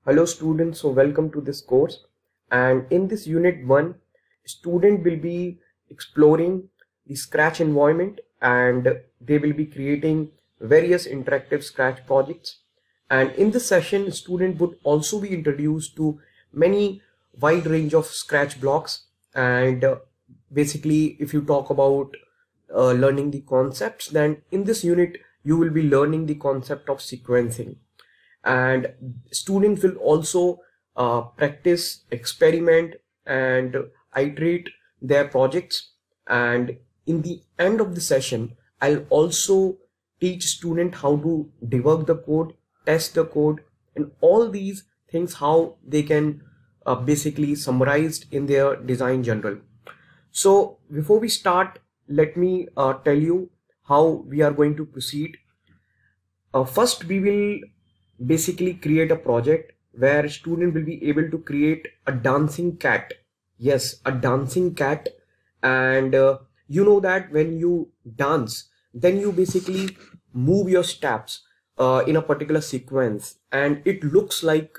Hello students, so welcome to this course, and in this unit 1 student will be exploring the Scratch environment and they will be creating various interactive Scratch projects. And in this session student would also be introduced to many wide range of Scratch blocks, and basically if you talk about learning the concepts, then in this unit you will be learning the concept of sequencing, and students will also practice, experiment and iterate their projects. And in the end of the session I'll also teach student how to debug the code, test the code, and all these things how they can basically summarized in their design general. So before we start, let me tell you how we are going to proceed. First we will basically create a project where student will be able to create a dancing cat. Yes, a dancing cat. And you know that when you dance, then you basically move your steps in a particular sequence, and it looks like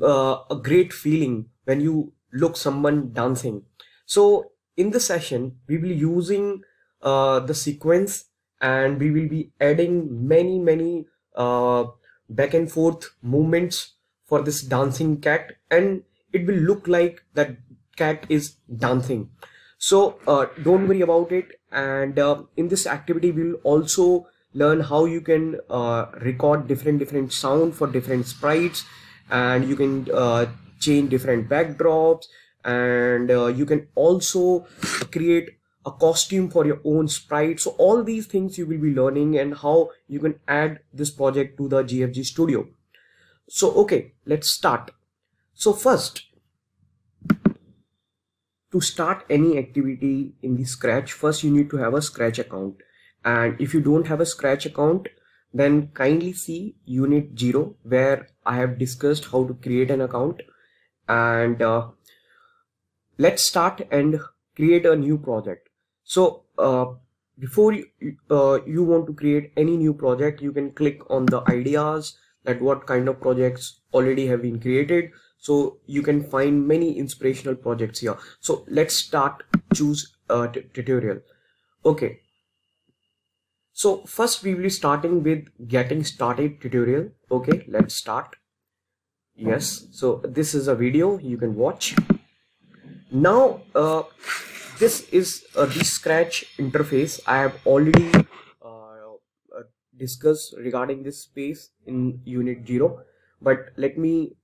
a great feeling when you look someone dancing. So in the session we will be using the sequence, and we will be adding many uh, back and forth movements for this dancing cat, and it will look like that cat is dancing. So don't worry about it. And in this activity we will also learn how you can record different sound for different sprites, and you can change different backdrops, and you can also create a costume for your own sprite. So all these things you will be learning, and how you can add this project to the GFG Studio. So okay, let's start. So first, to start any activity in the Scratch, first you need to have a Scratch account. And if you don't have a Scratch account, then kindly see unit 0 where I have discussed how to create an account. And let's start and create a new project. So before you want to create any new project, you can click on the ideas, that what kind of projects already have been created. So you can find many inspirational projects here. So let's start, choose a tutorial. Okay, so first we will be starting with getting started tutorial. Okay, let's start. Yes, so this is a video you can watch. Now this is the Scratch interface. I have already discussed regarding this space in unit 0, but let me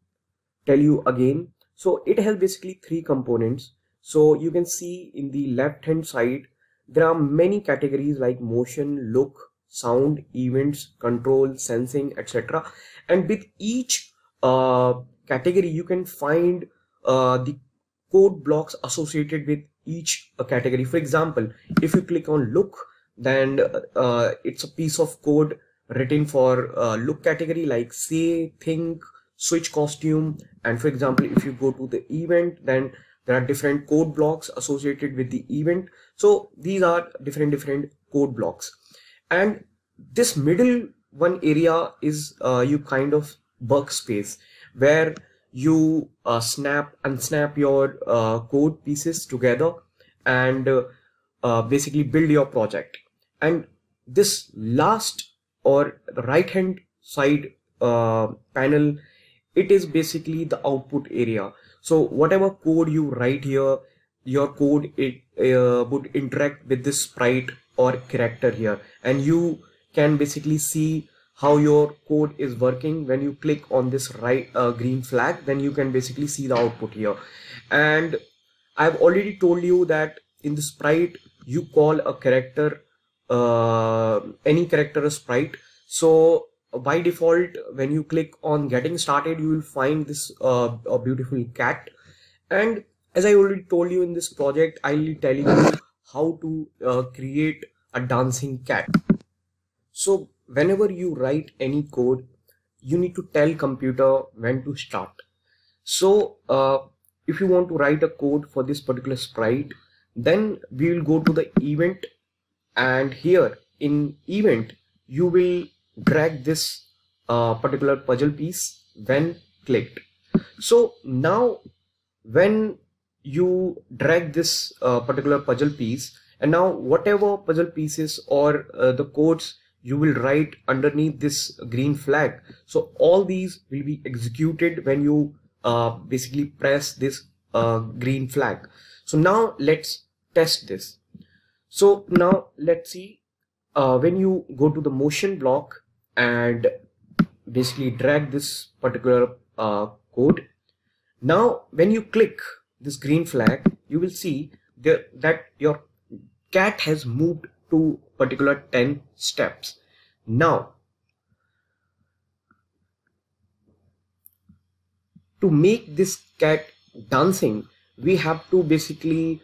tell you again. So it has basically 3 components. So you can see in the left hand side there are many categories like motion, look, sound, events, control, sensing, etc. And with each category you can find the code blocks associated with each category. For example, if you click on look, then it's a piece of code written for look category, like say, think, switch costume. And for example, if you go to the event, then there are different code blocks associated with the event. So these are different code blocks. And this middle one area is you kind of workspace, where you snap and snap your code pieces together, and basically build your project. And this last or the right hand side panel, it is basically the output area. So whatever code you write here, your code it would interact with this sprite or character here, and you can basically see how your code is working. When you click on this right green flag, then you can basically see the output here. And I've already told you that in the sprite you call a character any character a sprite. So by default, when you click on getting started, you will find this a beautiful cat. And as I already told you, in this project I'll be telling you how to create a dancing cat. So whenever you write any code, you need to tell computer when to start. So if you want to write a code for this particular sprite, then we will go to the event, and here in event you will drag this particular puzzle piece when clicked. So now when you drag this particular puzzle piece, and now whatever puzzle pieces or the codes you will write underneath this green flag, so all these will be executed when you basically press this green flag. So now let's test this. So now let's see, when you go to the motion block and basically drag this particular code, now when you click this green flag, you will see there that your cat has moved to particular 10 steps. Now to make this cat dancing, we have to basically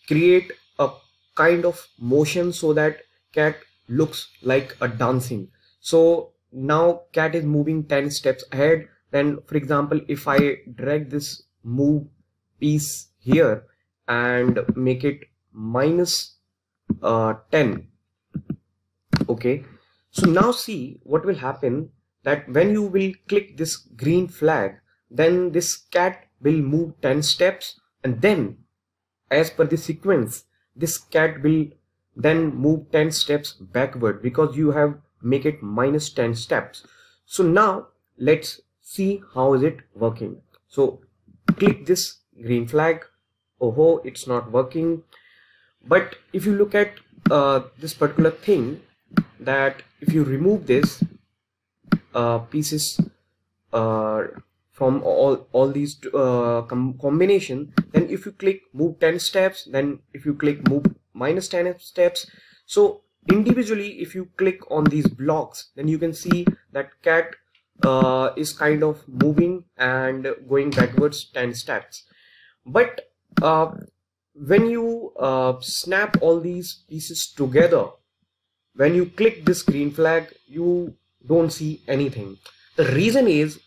create a kind of motion so that cat looks like a dancing. So now cat is moving 10 steps ahead. Then for example, if I drag this move piece here and make it minus 10, okay, so now see what will happen, that when you will click this green flag, then this cat will move 10 steps, and then as per the sequence this cat will then move 10 steps backward because you have make it minus 10 steps. So now let's see how is it working. So click this green flag. Oh, it's not working. But if you look at this particular thing, that if you remove this pieces from all these combination, then if you click move 10 steps, then if you click move minus 10 steps, so individually if you click on these blocks, then you can see that cat is kind of moving and going backwards 10 steps. But when you snap all these pieces together, when you click this green flag, you don't see anything. The reason is,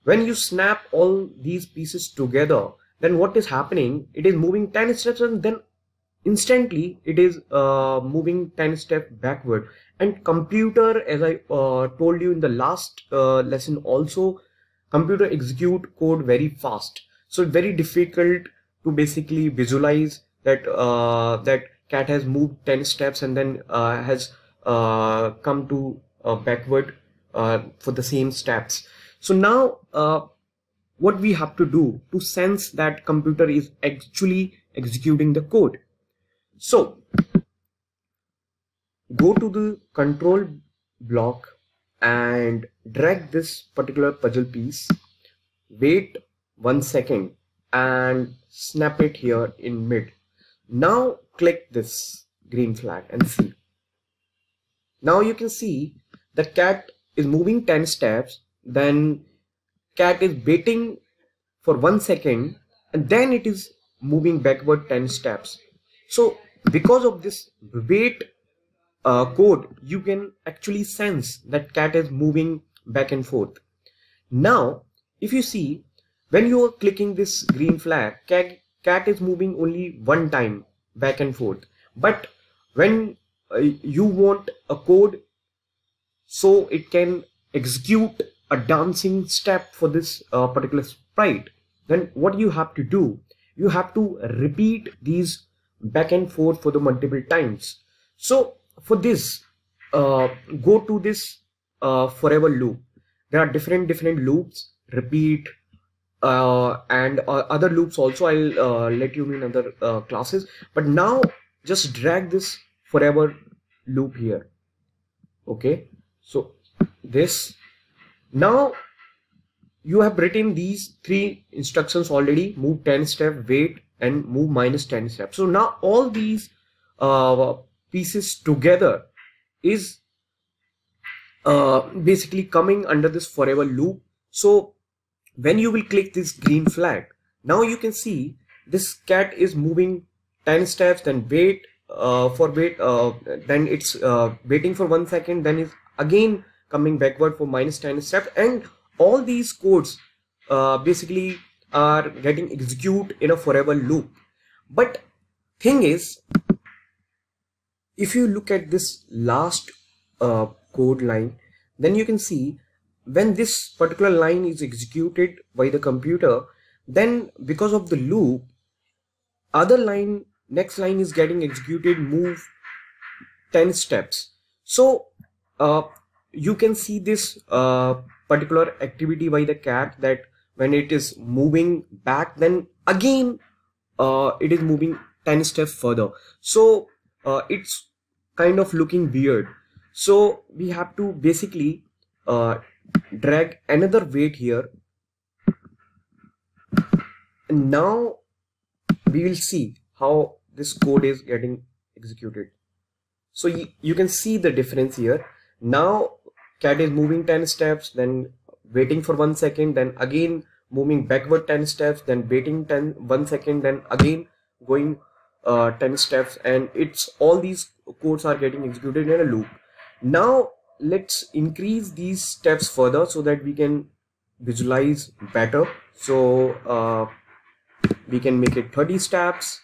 when you snap all these pieces together, then what is happening, it is moving 10 steps and then instantly it is moving 10 steps backward. And computer, as I told you in the last lesson also, computer execute code very fast, so very difficult to basically visualize that that cat has moved 10 steps and then has come to backward for the same steps. So now what we have to do to sense that computer is actually executing the code. So go to the control block and drag this particular puzzle piece, wait 1 second and snap it here in mid. Now click this green flag and see. Now you can see the cat is moving 10 steps, then cat is waiting for 1 second and then it is moving backward 10 steps. So because of this wait code, you can actually sense that cat is moving back and forth. Now if you see, when you are clicking this green flag, cat is moving only one time back and forth. But when you want a code so it can execute a dancing step for this particular sprite, then what you have to do, you have to repeat these back and forth for the multiple times. So for this, go to this forever loop. There are different loops, repeat, and other loops also. I'll let you know in other classes, but now just drag this forever loop here. Okay, so this, now you have written these 3 instructions already: move 10 step, wait, and move minus 10 steps. So now all these pieces together is basically coming under this forever loop. So when you will click this green flag, now you can see this cat is moving 10 steps, then wait then it's waiting for 1 second, then is again coming backward for minus 10 steps, and all these codes basically are getting executed in a forever loop. But thing is, if you look at this last code line, then you can see when this particular line is executed by the computer, then because of the loop, next line is getting executed, move 10 steps. So you can see this particular activity by the cat, that when it is moving back, then again it is moving 10 steps further. So it's kind of looking weird. So we have to basically drag another weight here. And now we will see how this code is getting executed. So you can see the difference here. Now cat is moving 10 steps, then waiting for 1 second, then again moving backward 10 steps, then waiting 1 second, then again going 10 steps, and it's all these codes are getting executed in a loop. Now let's increase these steps further so that we can visualize better. So we can make it 30 steps,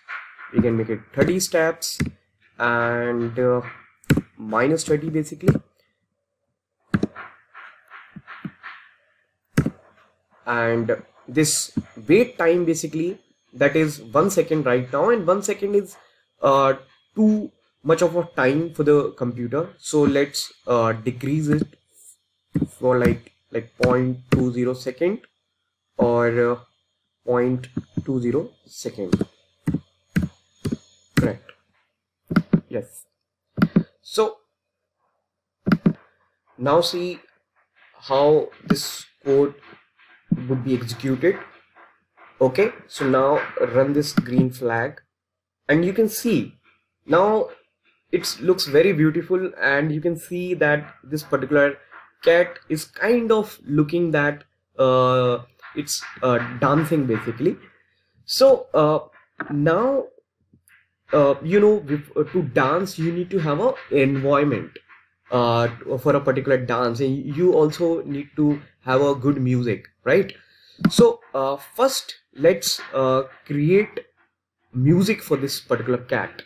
we can make it 30 steps, and minus 30 basically, and this wait time basically, that is 1 second right now, and 1 second is too much of a time for the computer. So let's decrease it for like 0.20 second or 0.20 second. Correct. Yes. So now see how this code would be executed. Okay, so now run this green flag, and you can see now it looks very beautiful, and you can see that this particular cat is kind of looking that it's dancing basically. So now to dance you need to have an environment for a particular dance, and you also need to have a good music, right? So first let's create music for this particular cat.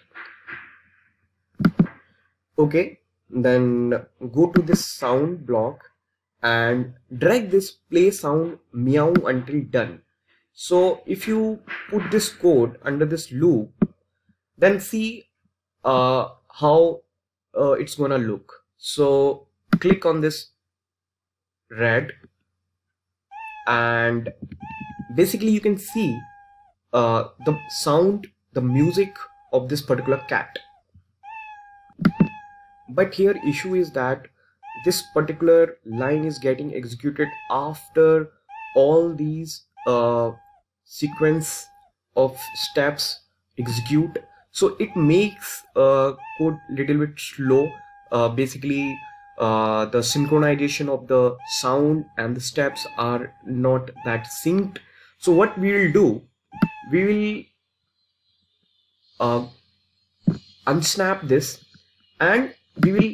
Okay, then go to this sound block and drag this play sound meow until done. So if you put this code under this loop, then see how it's gonna look. So click on this red, and basically you can see the sound, the music of this particular cat. But here issue is that this particular line is getting executed after all these sequence of steps execute, so it makes code little bit slow. Basically the synchronization of the sound and the steps are not that synced. So what we will do, we will unsnap this, and we will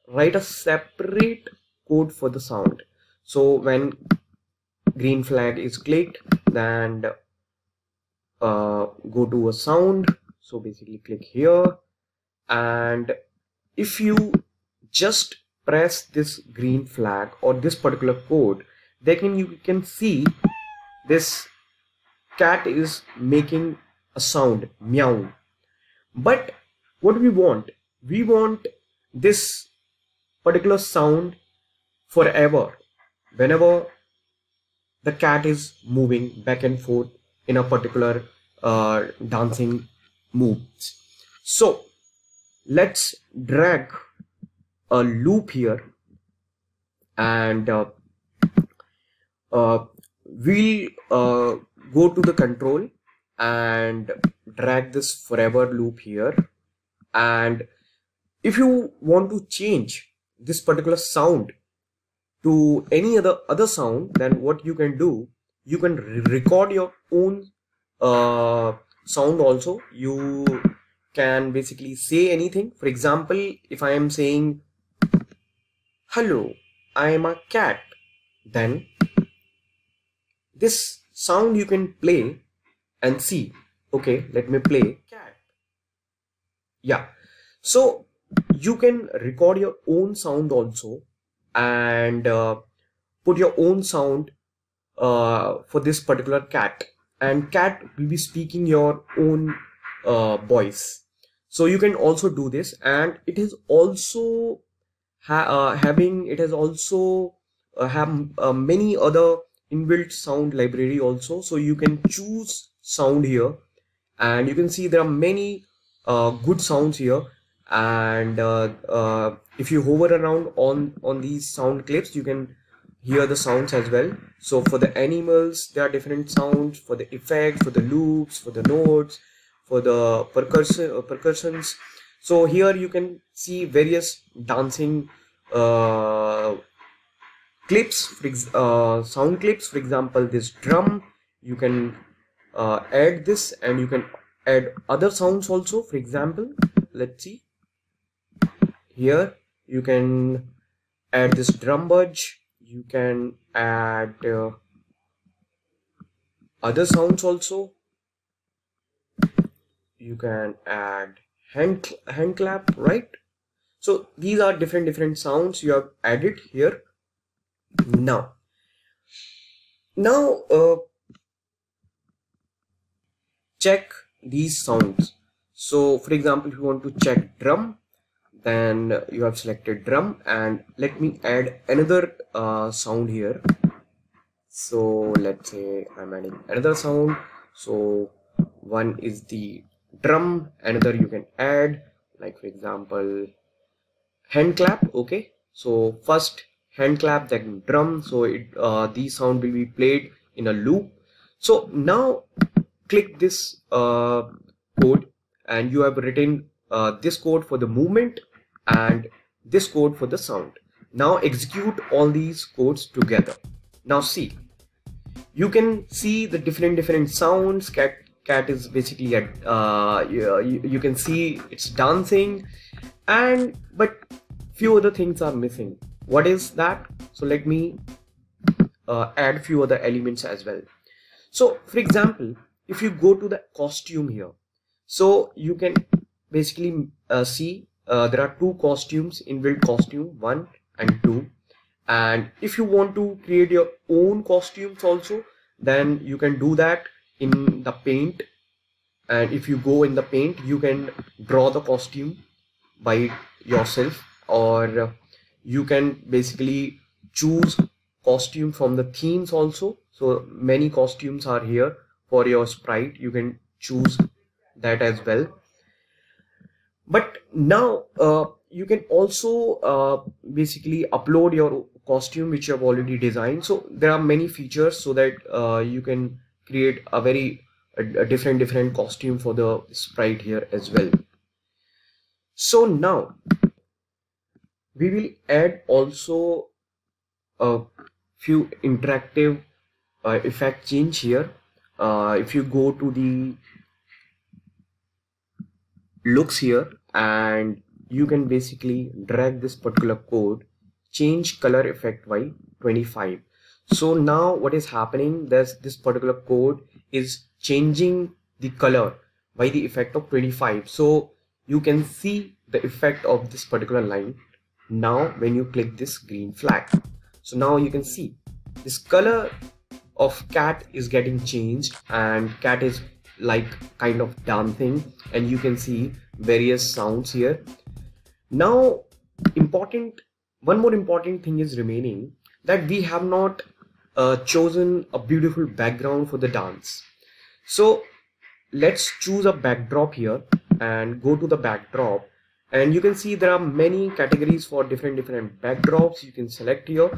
write a separate code for the sound. So when green flag is clicked, then go to a sound. So basically click here, and if you just press this green flag or this particular code, then you can see this cat is making a sound meow. But what we want this particular sound forever, whenever the cat is moving back and forth in a particular dancing moves. So let's drag a loop here, and we'll go to the control and drag this forever loop here. And if you want to change this particular sound to any other sound, then what you can do, you can record your own sound also. You can basically say anything. For example, if I am saying hello, I am a cat, then this sound you can play and see. Okay, let me play cat. Yeah, so you can record your own sound also, and put your own sound for this particular cat, and cat will be speaking your own voice. So you can also do this, and it is also have many other inbuilt sound library also. So you can choose sound here, and you can see there are many good sounds here. And if you hover around on these sound clips, you can hear the sounds as well. So for the animals, there are different sounds, for the effects, for the loops, for the notes, for the percussions. So here you can see various dancing sound clips. For example, this drum, you can add this, and you can add other sounds also. For example, let's see, here you can add this drum budge, you can add other sounds also, you can add hand clap, right? So these are different sounds you have added here. Now check these sounds. So for example, if you want to check drum, then you have selected drum, and let me add another sound here. So let's say I'm adding another sound. So one is the drum, another you can add, like for example, hand clap. Okay, so first hand clap, then drum. So these sound will be played in a loop. So now click this code, and you have written this code for the movement and this code for the sound. Now execute all these codes together. Now see, you can see the different sounds. Cat is basically you can see it's dancing, but few other things are missing. What is that? So let me add few other elements as well. So for example, if you go to the costume here, so you can basically see there are two costumes, inbuilt costume 1 and 2. And if you want to create your own costumes also, then you can do that in the paint. And if you go in the paint, you can draw the costume by yourself, or you can basically choose costume from the themes also. So many costumes are here for your sprite, you can choose that as well. But now you can also basically upload your costume which you have already designed. So there are many features so that you can create a different costume for the sprite here as well. So now we will add also a few interactive effect change here. If you go to the looks here, and you can basically drag this particular code, change color effect by 25. So now what is happening, this particular code is changing the color by the effect of 25. So you can see the effect of this particular line now when you click this green flag. So now you can see this color of cat is getting changed, and cat is like kind of dancing, and you can see various sounds here. Now one more important thing is remaining, that we have not chosen a beautiful background for the dance. So let's choose a backdrop here and go to the backdrop, and you can see there are many categories for different backdrops you can select here.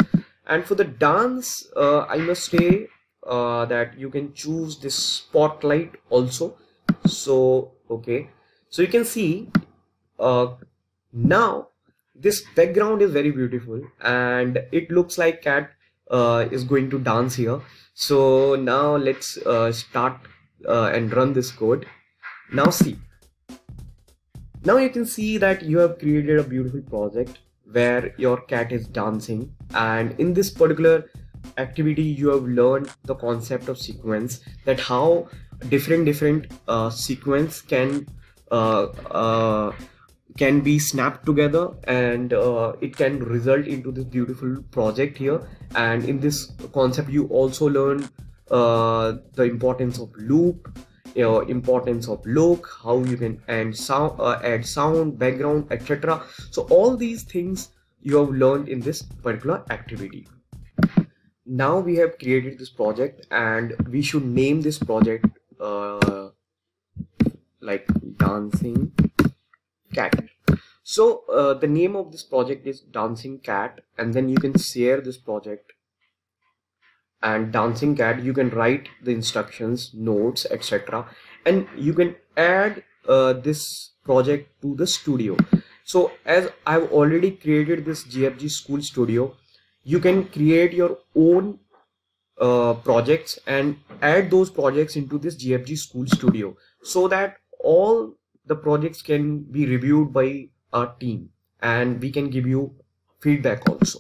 And for the dance, I must say that you can choose this spotlight also. So okay, so you can see now this background is very beautiful, and it looks like cat is going to dance here. So now let's start and run this code. Now see, now you can see that you have created a beautiful project where your cat is dancing, and in this particular activity you have learned the concept of sequence, that how different sequence can can be snapped together, and it can result into this beautiful project here. And in this concept you also learn the importance of loop, importance of look, how you can add sound, background, etc. So all these things you have learned in this particular activity. Now we have created this project, and we should name this project like dancing cat. So the name of this project is dancing cat, and then you can share this project. And dancing cat, you can write the instructions, notes, etc., and you can add this project to the studio. So as I've already created this GFG School Studio, you can create your own projects and add those projects into this GFG School Studio, so that all the projects can be reviewed by our team and we can give you feedback also.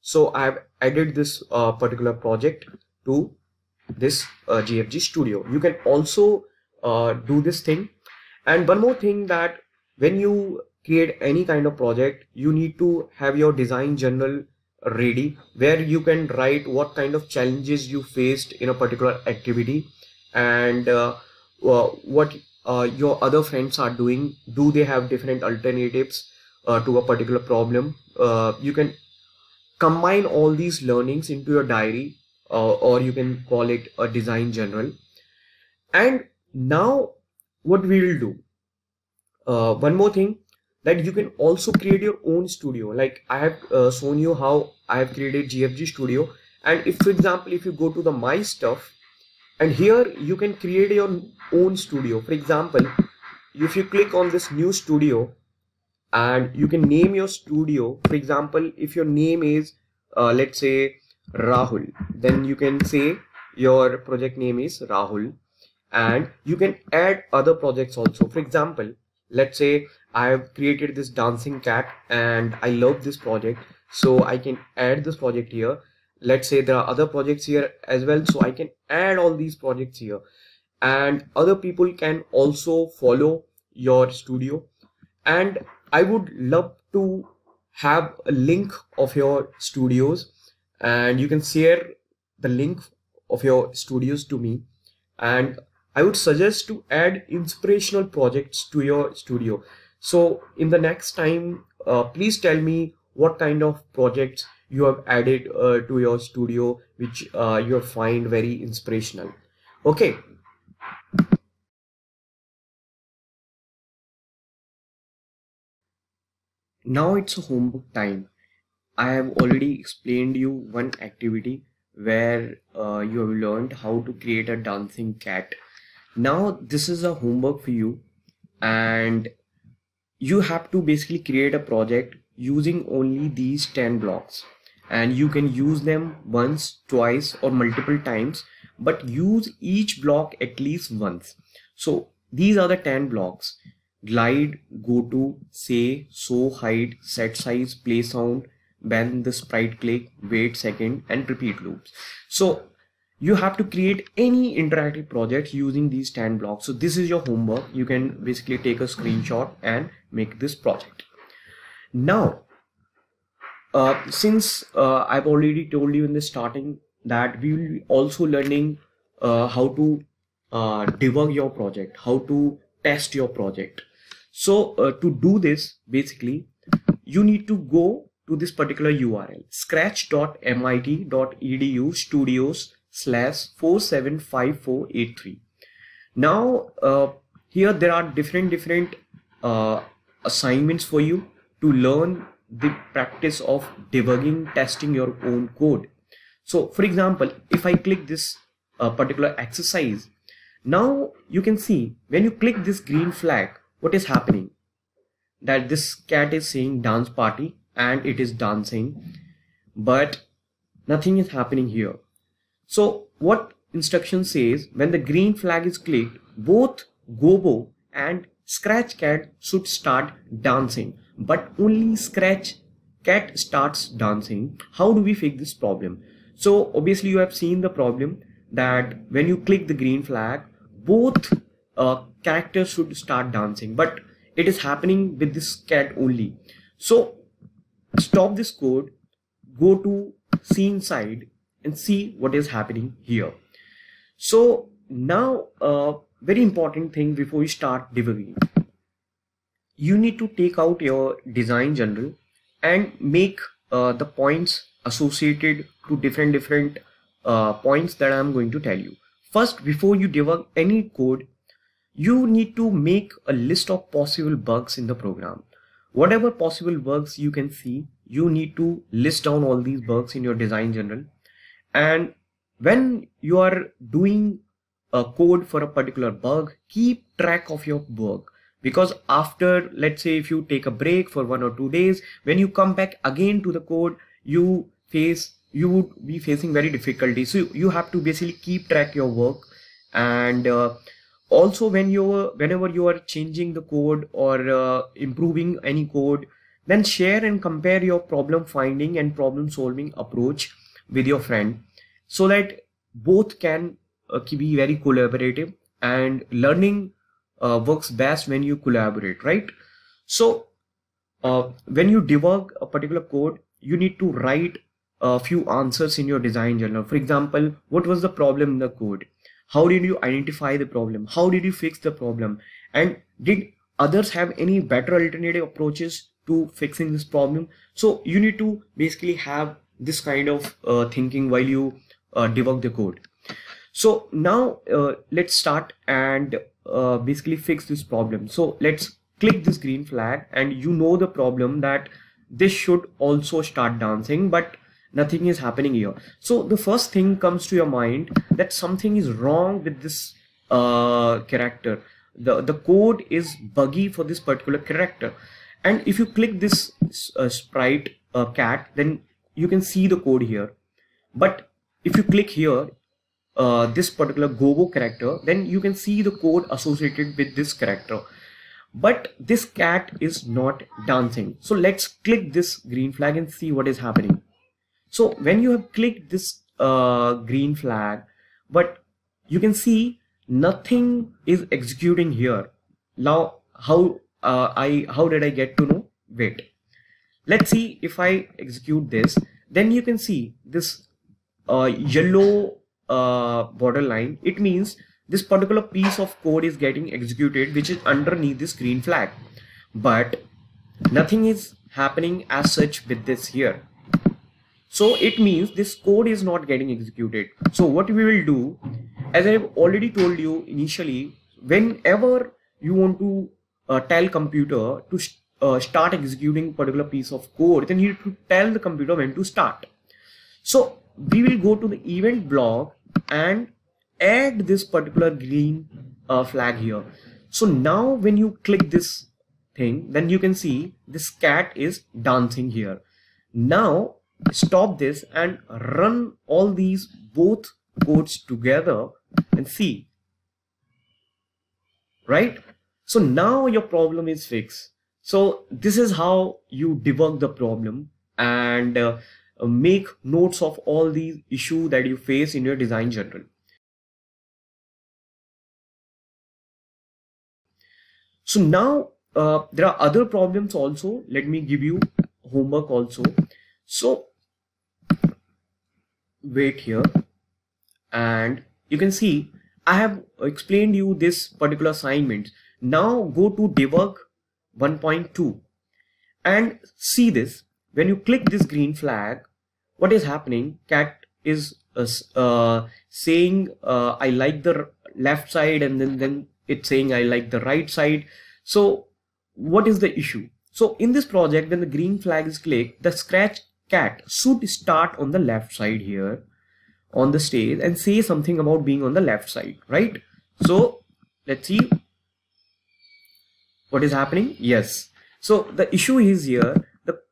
So I've added this particular project to this GFG Studio. You can also do this thing. And one more thing, that when you create any kind of project, you need to have your design journal ready, where you can write what kind of challenges you faced in a particular activity, and what your other friends are doing. Do they have different alternatives to a particular problem? You can combine all these learnings into your diary, or you can call it a design journal. And now what we will do, one more thing, that you can also create your own studio. Like I have shown you how I have created GFG Studio. And if, for example, if you go to the My Stuff, and here you can create your own studio. For example, if you click on this new studio, and you can name your studio. For example, if your name is let's say Rahul, then you can say your project name is Rahul, and you can add other projects also. For example, let's say I have created this dancing cat and I love this project, so I can add this project here. Let's say there are other projects here as well, so I can add all these projects here, and other people can also follow your studio. And I would love to have a link of your studios, and you can share the link of your studios to me. And I would suggest to add inspirational projects to your studio. So in the next time, please tell me what kind of projects you have added to your studio, which you find very inspirational. Okay. Now it's a homework time. I have already explained you one activity where you have learned how to create a dancing cat. Now this is a homework for you, and you have to basically create a project using only these 10 blocks, and you can use them once, twice, or multiple times, but use each block at least once. So these are the 10 blocks: glide, go to, say, show, hide, set size, play sound, bend the sprite click, wait second, and repeat loops. So you have to create any interactive project using these 10 blocks. So this is your homework. You can basically take a screenshot and make this project. Now since I've already told you in the starting that we will be also learning how to debug your project, how to test your project. So to do this, basically you need to go to this particular URL, scratch.mit.edu studios/475483. Now here there are different assignments for you to learn the practice of debugging, testing your own code. So for example, if I click this particular exercise, now you can see when you click this green flag, what is happening, that this cat is saying dance party and it is dancing, but nothing is happening here. So what instruction says, when the green flag is clicked, both Gobo and Scratch Cat should start dancing, but only Scratch Cat starts dancing. How do we fix this problem? So obviously you have seen the problem, that when you click the green flag, both characters should start dancing, but it is happening with this cat only. So stop this code, go to scene side and see what is happening here. So now very important thing before you start debugging, you need to take out your design general and make the points associated to different points that I'm going to tell you. First, before you debug any code, you need to make a list of possible bugs in the program. Whatever possible bugs you can see, you need to list down all these bugs in your design general. And when you are doing a code for a particular bug, keep track of your bug, because after, let's say, if you take a break for 1 or 2 days, when you come back again to the code, you would be facing very difficulty. So you have to basically keep track your work. And also whenever you are changing the code or improving any code, then share and compare your problem finding and problem solving approach with your friend, so that both can be very collaborative, and learning works best when you collaborate, right? So when you debug a particular code, you need to write a few answers in your design journal. For example, what was the problem in the code? How did you identify the problem? How did you fix the problem? And did others have any better alternative approaches to fixing this problem? So you need to basically have this kind of thinking while you debug the code. So now let's start and basically fix this problem. So let's click this green flag, and you know the problem that this should also start dancing, but nothing is happening here. So the first thing comes to your mind that something is wrong with this character. The code is buggy for this particular character. And if you click this sprite cat, then you can see the code here. But if you click here, this particular Gogo character, then you can see the code associated with this character. But this cat is not dancing. So let's click this green flag and see what is happening. So when you have clicked this green flag, but you can see nothing is executing here. Now how did I get to know? Wait, let's see. If I execute this, then you can see this yellow borderline. It means this particular piece of code is getting executed, which is underneath this green flag, but nothing is happening as such with this here. So it means this code is not getting executed. So what we will do, as I have already told you initially, whenever you want to tell computer to start executing particular piece of code, then you need to tell the computer when to start. So we will go to the event block and add this particular green flag here. So now when you click this thing, then you can see this cat is dancing here. Now stop this and run all these both codes together and see, right? So now your problem is fixed. So this is how you debug the problem and make notes of all these issues that you face in your design journal. So now there are other problems also. Let me give you homework also. So wait here, and you can see I have explained you this particular assignment. Now go to debug 1.2 and see this. When you click this green flag, what is happening? Cat is saying I like the left side, and then it's saying I like the right side. So what is the issue? So in this project, when the green flag is clicked, the scratch cat should start on the left side here on the stage and say something about being on the left side, right? So let's see what is happening. Yes. So the issue is here,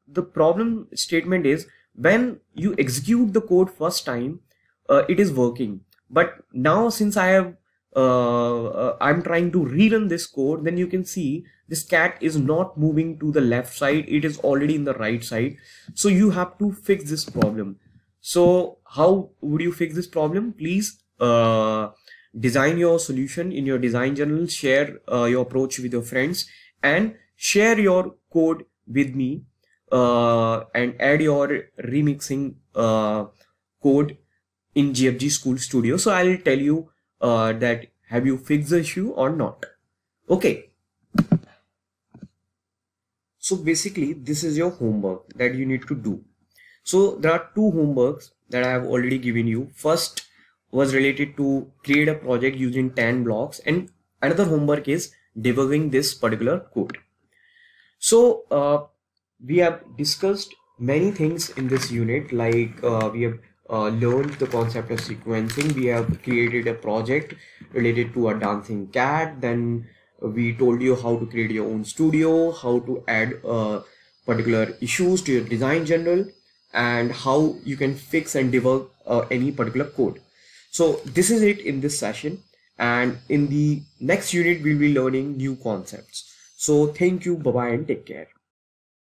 the problem statement is when you execute the code first time, it is working. But now since I have I'm trying to rerun this code, then you can see this cat is not moving to the left side, it is already in the right side. So you have to fix this problem. So how would you fix this problem? Please design your solution in your design journal, share your approach with your friends, and share your code with me and add your remixing code in GFG School Studio. So I'll tell you that have you fixed the issue or not. Okay. So basically this is your homework that you need to do. So there are two homeworks that I have already given you. First was related to create a project using 10 blocks, and another homework is debugging this particular code. So we have discussed many things in this unit, like we have learned the concept of sequencing. We have created a project related to a dancing cat. Then we told you how to create your own studio, how to add particular issues to your design general, and how you can fix and debug any particular code. So this is it in this session, and in the next unit we'll be learning new concepts. So thank you, bye bye, and take care.